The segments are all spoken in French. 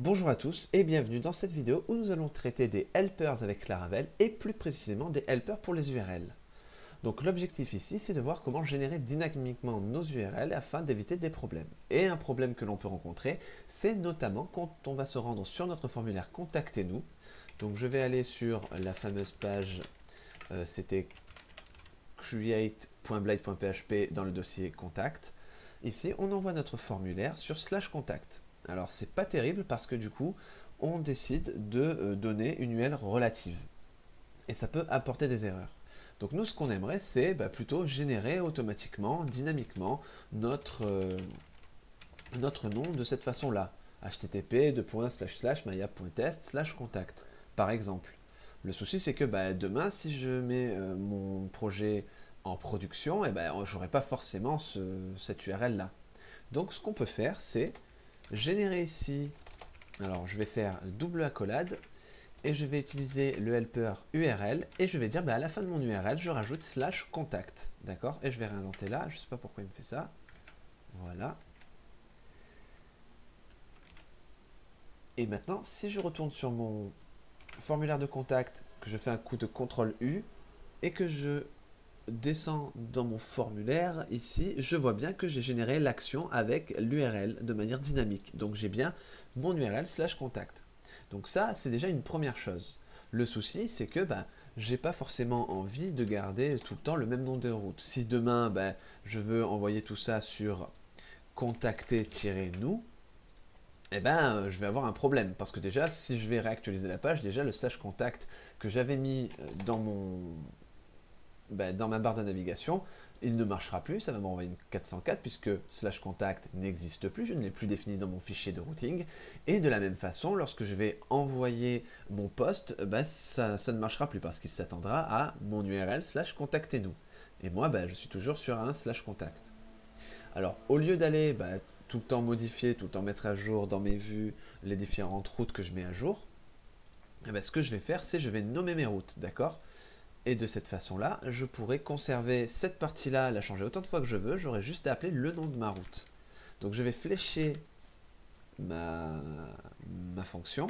Bonjour à tous et bienvenue dans cette vidéo où nous allons traiter des helpers avec Laravel et plus précisément des helpers pour les URL. Donc l'objectif ici c'est de voir comment générer dynamiquement nos URL afin d'éviter des problèmes. Et un problème que l'on peut rencontrer c'est notamment quand on va se rendre sur notre formulaire Contactez-nous. Donc je vais aller sur la fameuse page, c'était create.blade.php dans le dossier contact. Ici on envoie notre formulaire sur /contact. Alors c'est pas terrible parce que du coup on décide de donner une URL relative et ça peut apporter des erreurs. Donc nous ce qu'on aimerait c'est plutôt générer automatiquement, dynamiquement notre nom de cette façon là, http://maya.test/contact par exemple. Le souci c'est que demain si je mets mon projet en production, j'aurai pas forcément cette URL là. Donc ce qu'on peut faire c'est générer ici, alors je vais faire double accolade et je vais utiliser le helper URL et je vais dire à la fin de mon URL je rajoute /contact, d'accord, et je vais réindenter là, je sais pas pourquoi il me fait ça, voilà. Et maintenant si je retourne sur mon formulaire de contact, que je fais un coup de CTRL U et que je descends dans mon formulaire ici, je vois bien que j'ai généré l'action avec l'URL de manière dynamique. Donc j'ai bien mon URL /contact. Donc ça, c'est déjà une première chose. Le souci, c'est que j'ai pas forcément envie de garder tout le temps le même nom de route. Si demain, je veux envoyer tout ça sur contacter-nous, je vais avoir un problème. Parce que déjà, si je vais réactualiser la page, déjà le /contact que j'avais mis dans ma barre de navigation, il ne marchera plus, ça va m'envoyer une 404 puisque /contact n'existe plus, je ne l'ai plus défini dans mon fichier de routing. Et de la même façon, lorsque je vais envoyer mon post, ça ne marchera plus parce qu'il s'attendra à mon URL /contactez-nous. Et moi, je suis toujours sur un /contact. Alors, au lieu d'aller tout le temps modifier, tout le temps mettre à jour dans mes vues les différentes routes que je mets à jour, ce que je vais faire, c'est je vais nommer mes routes, d'accord ? Et de cette façon-là, je pourrais conserver cette partie-là, la changer autant de fois que je veux, j'aurais juste à appeler le nom de ma route. Donc je vais flécher ma fonction,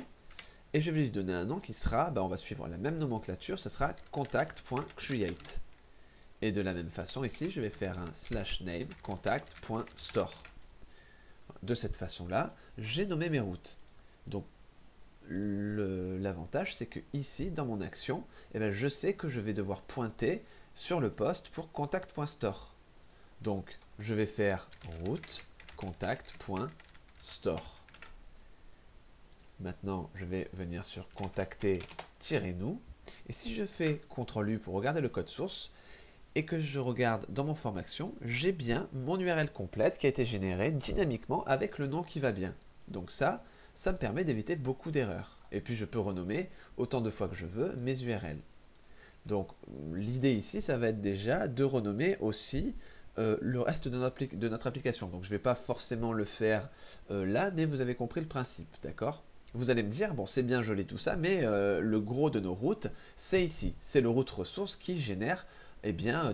et je vais lui donner un nom qui sera, on va suivre la même nomenclature, ce sera contact.create. Et de la même façon, ici, je vais faire un /name contact.store. De cette façon-là, j'ai nommé mes routes. Donc l'avantage c'est que ici dans mon action je sais que je vais devoir pointer sur le poste pour contact.store. Donc je vais faire route contact.store. Maintenant je vais venir sur contacter-nous et si je fais CTRL U pour regarder le code source et que je regarde dans mon forme action, j'ai bien mon URL complète qui a été générée dynamiquement avec le nom qui va bien. Donc ça me permet d'éviter beaucoup d'erreurs. Et puis je peux renommer autant de fois que je veux mes URL. Donc l'idée ici, ça va être déjà de renommer aussi le reste de notre application. Donc je ne vais pas forcément le faire là, mais vous avez compris le principe, d'accord ? Vous allez me dire, bon c'est bien joli tout ça, mais le gros de nos routes, c'est ici. C'est le route ressource qui génère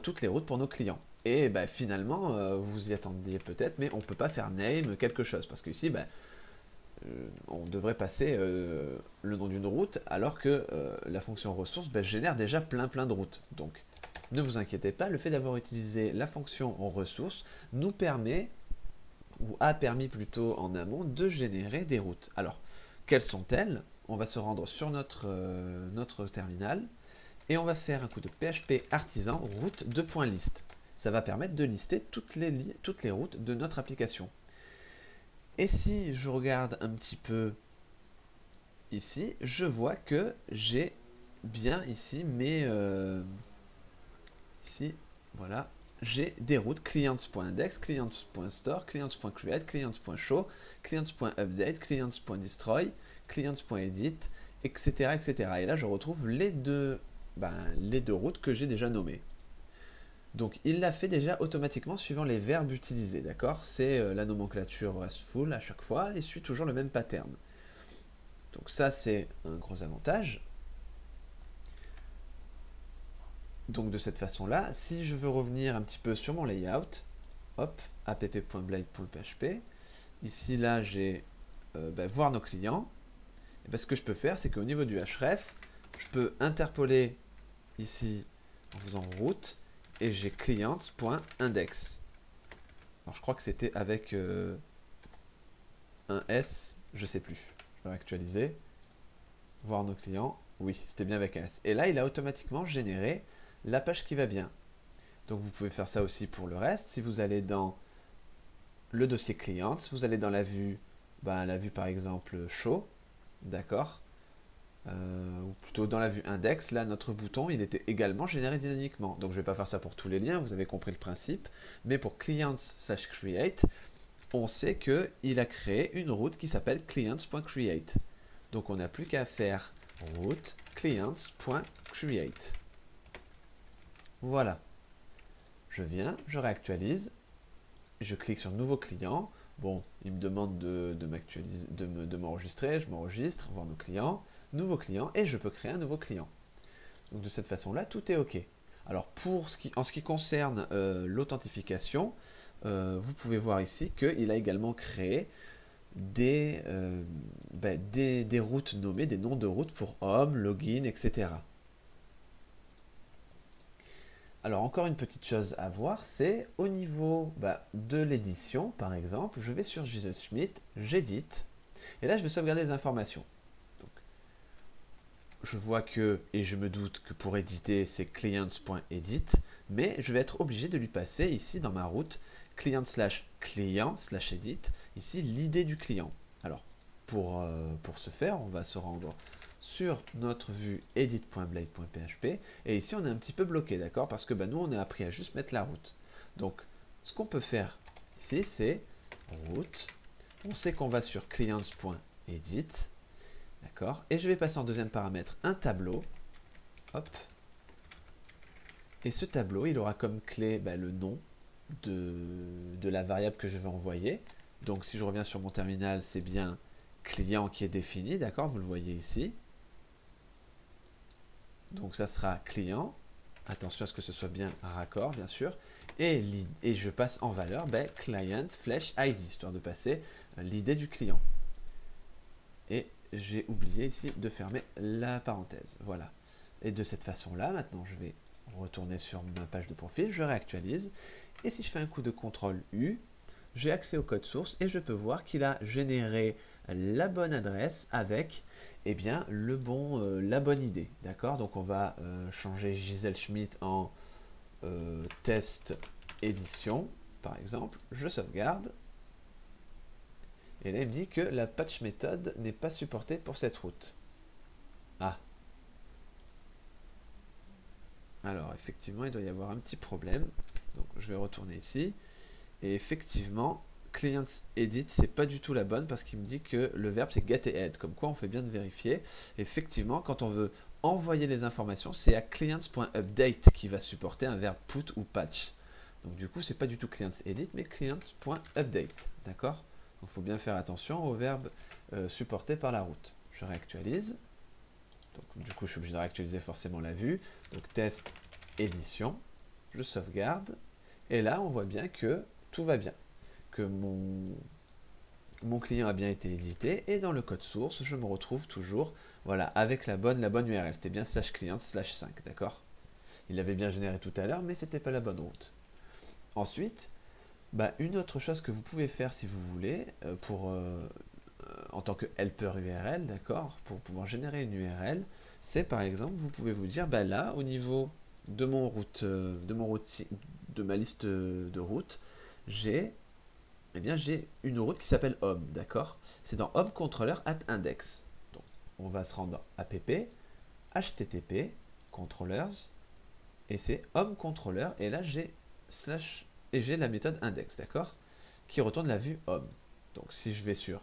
toutes les routes pour nos clients. Et finalement, vous y attendiez peut-être, mais on ne peut pas faire name quelque chose, parce que ici, on devrait passer le nom d'une route, alors que la fonction ressource génère déjà plein de routes. Donc, ne vous inquiétez pas, le fait d'avoir utilisé la fonction ressource nous permet, ou a permis plutôt en amont, de générer des routes. Alors, quelles sont-elles? On va se rendre sur notre terminal, et on va faire un coup de PHP artisan route .list. Ça va permettre de lister toutes les routes de notre application. Et si je regarde un petit peu ici, je vois que j'ai bien ici ici, voilà, j'ai des routes clients.index, clients.store, clients.create, clients.show, clients.update, clients.destroy, clients.edit, etc., etc. Et là, je retrouve les deux routes que j'ai déjà nommées. Donc il l'a fait déjà automatiquement suivant les verbes utilisés, d'accord? C'est la nomenclature RESTful à chaque fois et suit toujours le même pattern. Donc ça c'est un gros avantage. Donc de cette façon-là, si je veux revenir un petit peu sur mon layout, hop, app.blade.php, ici là j'ai voir nos clients, et ben, ce que je peux faire, c'est qu'au niveau du href, je peux interpoler ici en faisant route, et j'ai clients.index. Alors je crois que c'était avec un S, je sais plus. Je vais actualiser. Voir nos clients. Oui, c'était bien avec un S. Et là, il a automatiquement généré la page qui va bien. Donc vous pouvez faire ça aussi pour le reste. Si vous allez dans le dossier clients, vous allez dans la vue par exemple show, d'accord, ou plutôt dans la vue index, là notre bouton il était également généré dynamiquement. Donc je ne vais pas faire ça pour tous les liens, vous avez compris le principe, mais pour clients/create, on sait qu'il a créé une route qui s'appelle clients.create. Donc on n'a plus qu'à faire route clients.create. Voilà. Je viens, je réactualise, je clique sur nouveau client. Bon, il me demande de m'enregistrer, je m'enregistre, voir nos clients, nouveau client, et je peux créer un nouveau client. Donc de cette façon-là, tout est OK. Alors en ce qui concerne l'authentification, vous pouvez voir ici qu'il a également créé des routes nommées, des noms de routes pour home, login, etc. Alors encore une petite chose à voir, c'est au niveau de l'édition, par exemple, je vais sur Gisèle Schmidt, j'édite, et là je vais sauvegarder les informations. Donc, je vois que, et je me doute que pour éditer c'est clients.edit, mais je vais être obligé de lui passer ici dans ma route client/client/edit, ici l'idée du client. Alors pour ce faire, on va se rendre sur notre vue edit.blade.php et ici on est un petit peu bloqué, d'accord, parce que nous on a appris à juste mettre la route. Donc ce qu'on peut faire ici c'est route, on sait qu'on va sur clients.edit, d'accord, et je vais passer en deuxième paramètre un tableau, hop, et ce tableau il aura comme clé le nom de la variable que je vais envoyer. Donc si je reviens sur mon terminal, c'est bien client qui est défini, d'accord, vous le voyez ici. Donc ça sera client, attention à ce que ce soit bien raccord bien sûr, et je passe en valeur client flèche ID, histoire de passer l'idée du client. Et j'ai oublié ici de fermer la parenthèse, voilà. Et de cette façon-là, maintenant je vais retourner sur ma page de profil, je réactualise, et si je fais un coup de CTRL U, j'ai accès au code source et je peux voir qu'il a généré la bonne adresse avec la bonne idée. D'accord. Donc on va changer Gisèle Schmidt en test édition, par exemple. Je sauvegarde. Et là il me dit que la patch méthode n'est pas supportée pour cette route. Ah. Alors effectivement il doit y avoir un petit problème. Donc je vais retourner ici. Et effectivement, clients edit, c'est pas du tout la bonne parce qu'il me dit que le verbe c'est get et add. Comme quoi, on fait bien de vérifier. Effectivement, quand on veut envoyer les informations, c'est à clients.update qui va supporter un verbe put ou patch. Donc du coup, c'est pas du tout clients edit, mais clients.update. D'accord. Donc il faut bien faire attention aux verbes supportés par la route. Je réactualise. Donc du coup, je suis obligé de réactualiser forcément la vue. Donc test édition. Je sauvegarde. Et là, on voit bien que tout va bien, que mon client a bien été édité, et dans le code source, je me retrouve toujours avec la bonne URL. C'était bien /client/5, d'accord. Il l'avait bien généré tout à l'heure, mais c'était pas la bonne route. Ensuite, une autre chose que vous pouvez faire si vous voulez, en tant que helper URL, d'accord, pour pouvoir générer une URL, c'est par exemple, vous pouvez vous dire, là, au niveau de ma liste de routes, j'ai une route qui s'appelle home, d'accord. C'est dans home controller @index. Donc, on va se rendre dans app, http, controllers, et c'est home controller, et là j'ai la méthode index, d'accord, qui retourne la vue home. Donc si je vais sur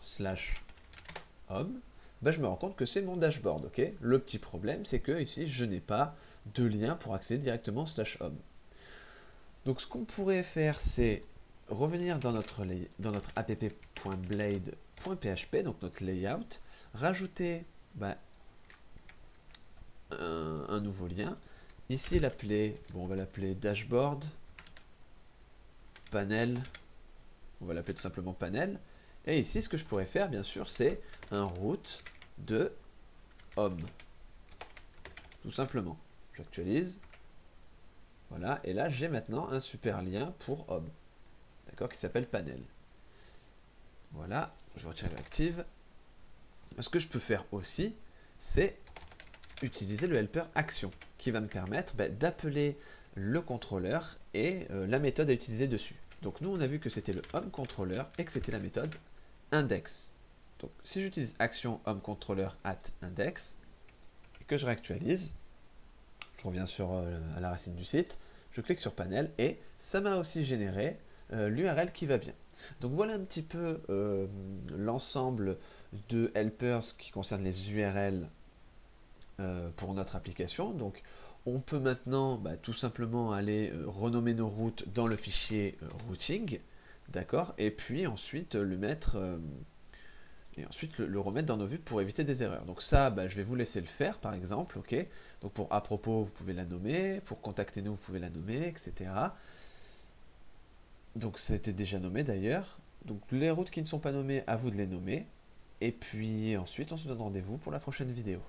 /home, je me rends compte que c'est mon dashboard, ok. Le petit problème, c'est que ici, je n'ai pas de lien pour accéder directement /home. Donc ce qu'on pourrait faire, c'est revenir dans notre app.blade.php, donc notre layout, rajouter un nouveau lien. Ici, l'appeler, on va l'appeler dashboard, panel, on va l'appeler tout simplement panel. Et ici, ce que je pourrais faire, bien sûr, c'est un route de home. Tout simplement. J'actualise. Voilà, et là, j'ai maintenant un super lien pour home. D'accord, qui s'appelle panel. Voilà, je retire l'active. Ce que je peux faire aussi, c'est utiliser le helper action, qui va me permettre d'appeler le contrôleur et la méthode à utiliser dessus. Donc nous, on a vu que c'était le home controller et que c'était la méthode index. Donc si j'utilise action home controller at index et que je réactualise, je reviens sur à la racine du site, je clique sur panel et ça m'a aussi généré l'URL qui va bien. Donc voilà un petit peu l'ensemble de helpers qui concernent les URL pour notre application. Donc on peut maintenant tout simplement aller renommer nos routes dans le fichier routing, d'accord, et puis ensuite le mettre et ensuite le remettre dans nos vues pour éviter des erreurs. Donc ça, je vais vous laisser le faire par exemple, ok. Donc pour à propos, vous pouvez la nommer, pour contacter nous, vous pouvez la nommer, etc. Donc ça a été déjà nommé d'ailleurs. Donc les routes qui ne sont pas nommées, à vous de les nommer. Et puis ensuite, on se donne rendez-vous pour la prochaine vidéo.